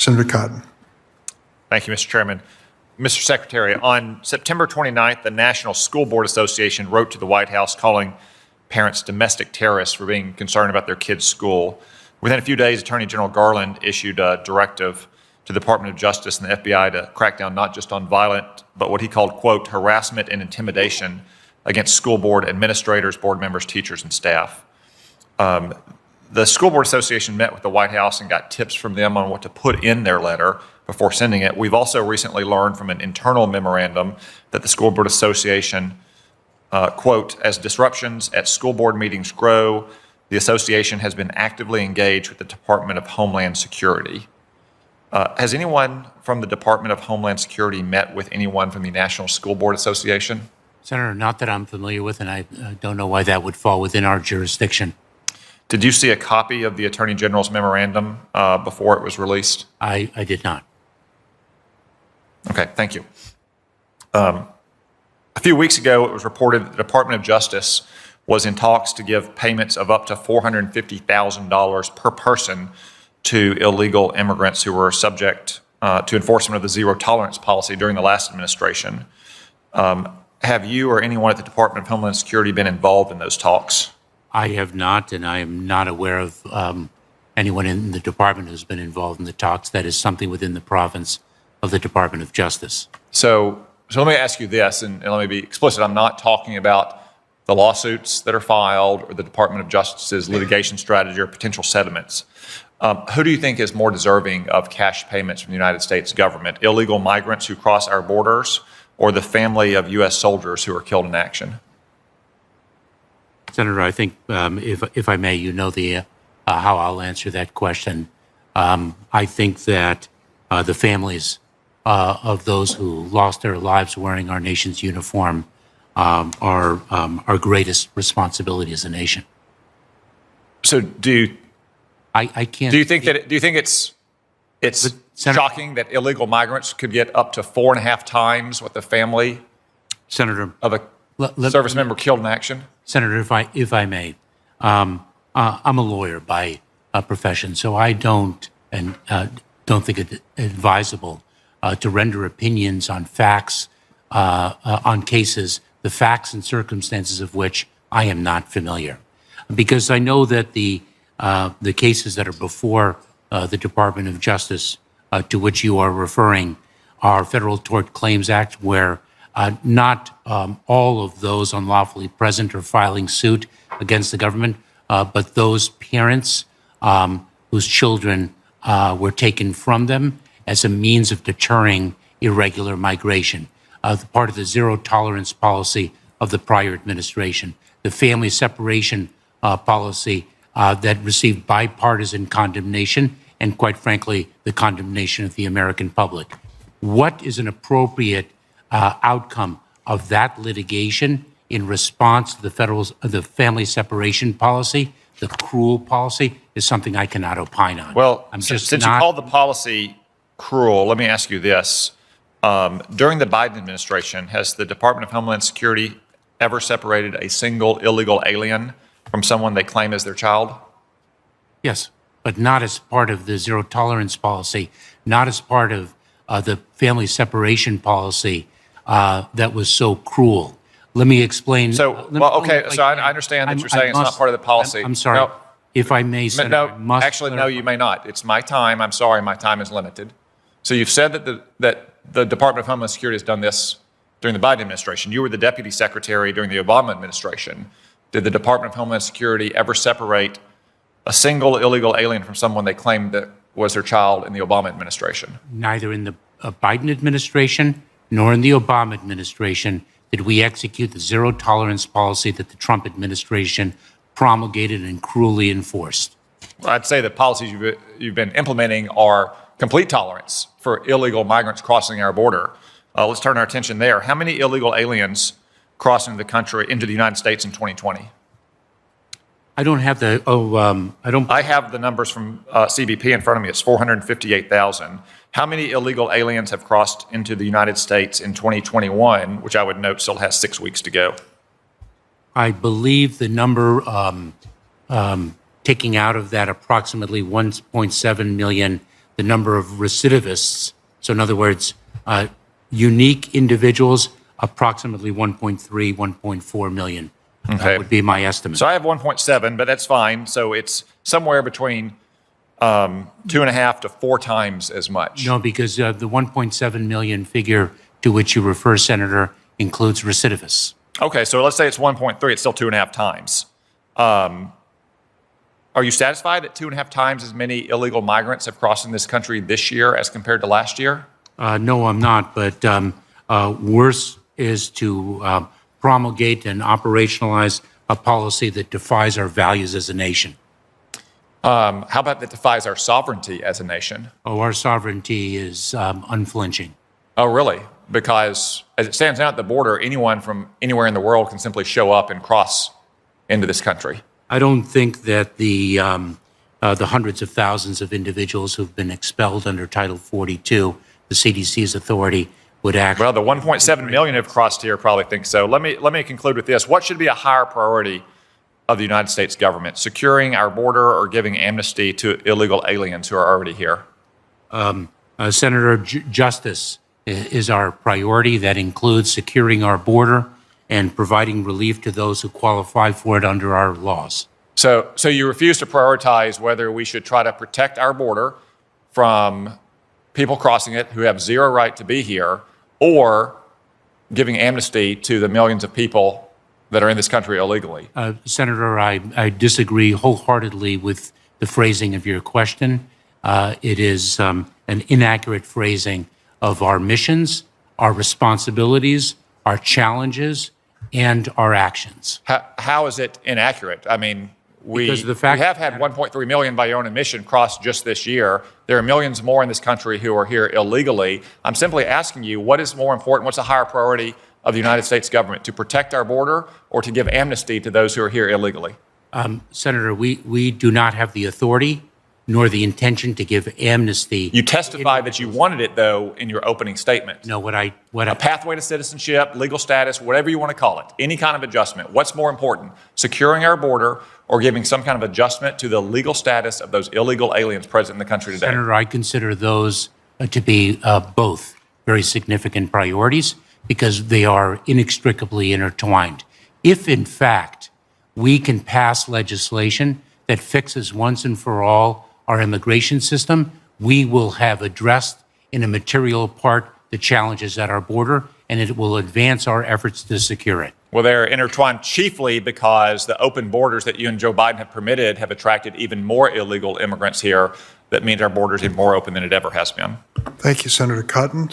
Senator Cotten. Thank you, Mr. Chairman. Mr. Secretary, on September 29th, the National School Board Association wrote to the White House calling parents domestic terrorists for being concerned about their kids' school. Within a few days, Attorney General Garland issued a directive to the Department of Justice and the FBI to crack down not just on violent, but what he called, quote, harassment and intimidation against school board administrators, board members, teachers, and staff. The School Board Association met with the White House and got tips from them on what to put in their letter before sending it. We've also recently learned from an internal memorandum that the School Board Association, quote, as disruptions at school board meetings grow, the association has been actively engaged with the Department of Homeland Security. Has anyone from the Department of Homeland Security met with anyone from the National School Board Association? Senator, not that I'm familiar with, and I don't know why that would fall within our jurisdiction. Did you see a copy of the Attorney General's memorandum before it was released? I did not. Okay, thank you. A few weeks ago, it was reported that the Department of Justice was in talks to give payments of up to $450,000 per person to illegal immigrants who were subject to enforcement of the zero tolerance policy during the last administration. Have you or anyone at the Department of Homeland Security been involved in those talks? I have not, and I am not aware of anyone in the department who's been involved in the talks. That is something within the province of the Department of Justice. So let me ask you this, and let me be explicit. I'm not talking about the lawsuits that are filed or the Department of Justice's litigation strategy or potential settlements. Who do you think is more deserving of cash payments from the United States government? Illegal migrants who cross our borders or the family of U.S. soldiers who are killed in action? Senator, I think, if I may, you know how I'll answer that question. I think that the families of those who lost their lives wearing our nation's uniform are our greatest responsibility as a nation. So I can't. Do you think it's Senator, shocking that illegal migrants could get up to 4.5 times what the family Senator of a service member killed in action? Senator, if I may, I'm a lawyer by profession, so I don't think it advisable to render opinions on facts, on cases, the facts and circumstances of which I am not familiar, because I know that the cases that are before the Department of Justice, to which you are referring, are Federal Tort Claims Act, where not all of those unlawfully present are filing suit against the government, but those parents whose children were taken from them as a means of deterring irregular migration, part of the zero tolerance policy of the prior administration, the family separation policy that received bipartisan condemnation and, quite frankly, the condemnation of the American public. What is an appropriate outcome of that litigation in response to the family separation policy, the cruel policy, is something I cannot opine on. Well, since you called the policy cruel, let me ask you this. During the Biden administration, has the Department of Homeland Security ever separated a single illegal alien from someone they claim as their child? Yes, but not as part of the zero tolerance policy, not as part of the family separation policy that was so cruel. Let me explain. So, I understand that you're saying it's not part of the policy. I'm sorry. No. If I may, Senator, I must actually, no, you may not. It's my time. I'm sorry, my time is limited. So you've said that the Department of Homeland Security has done this during the Biden administration. You were the deputy secretary during the Obama administration. Did the Department of Homeland Security ever separate a single illegal alien from someone they claimed that was their child in the Obama administration? Neither in the Biden administration nor in the Obama administration did we execute the zero tolerance policy that the Trump administration promulgated and cruelly enforced. Well, I'd say the policies you've been implementing are complete tolerance for illegal migrants crossing our border. Let's turn our attention there. How many illegal aliens crossing the country into the United States in 2020? I don't have the, I have the numbers from CBP in front of me. It's 458,000. How many illegal aliens have crossed into the United States in 2021, which I would note still has 6 weeks to go? I believe the number taking out of that approximately 1.7 million the number of recidivists. So in other words, unique individuals, approximately 1.3, 1.4 million. Okay. That would be my estimate. So I have 1.7, but that's fine. So it's somewhere between 2.5 to 4 times as much. No, because the 1.7 million figure to which you refer, Senator, includes recidivists. Okay, so let's say it's 1.3. It's still 2.5 times. Are you satisfied that 2.5 times as many illegal migrants have crossed in this country this year as compared to last year? No, I'm not. But worse is to promulgate and operationalize a policy that defies our values as a nation. How about that defies our sovereignty as a nation? Oh, our sovereignty is unflinching. Oh, really? Because as it stands now at the border, anyone from anywhere in the world can simply show up and cross into this country. I don't think that the hundreds of thousands of individuals who've been expelled under Title 42, the CDC's authority, would act. Well, the 1.7 million have crossed here probably think so. Let me conclude with this. What should be a higher priority of the United States government, securing our border or giving amnesty to illegal aliens who are already here? Senator, justice is our priority. That includes securing our border and providing relief to those who qualify for it under our laws. So you refuse to prioritize whether we should try to protect our border from people crossing it who have zero right to be here, or giving amnesty to the millions of people that are in this country illegally? Senator, I disagree wholeheartedly with the phrasing of your question. It is an inaccurate phrasing of our missions, our responsibilities, our challenges, and our actions. How is it inaccurate? I mean, we Because of the fact have had 1.3 million by your own admission cross just this year. There are millions more in this country who are here illegally. I'm simply asking you, what is more important? What's a higher priority of the United States government, to protect our border or to give amnesty to those who are here illegally? Senator, we do not have the authority nor the intention to give amnesty. You testified that you wanted it, though, in your opening statement. No, a pathway to citizenship, legal status, whatever you want to call it, any kind of adjustment. What's more important, securing our border or giving some kind of adjustment to the legal status of those illegal aliens present in the country today? Senator, I consider those to be both very significant priorities because they are inextricably intertwined. If, in fact, we can pass legislation that fixes once and for all our immigration system, we will have addressed in a material part the challenges at our border, and it will advance our efforts to secure it. Well, they're intertwined chiefly because the open borders that you and Joe Biden have permitted have attracted even more illegal immigrants here. That means our borders are more open than it ever has been. Thank you, Senator Cotten.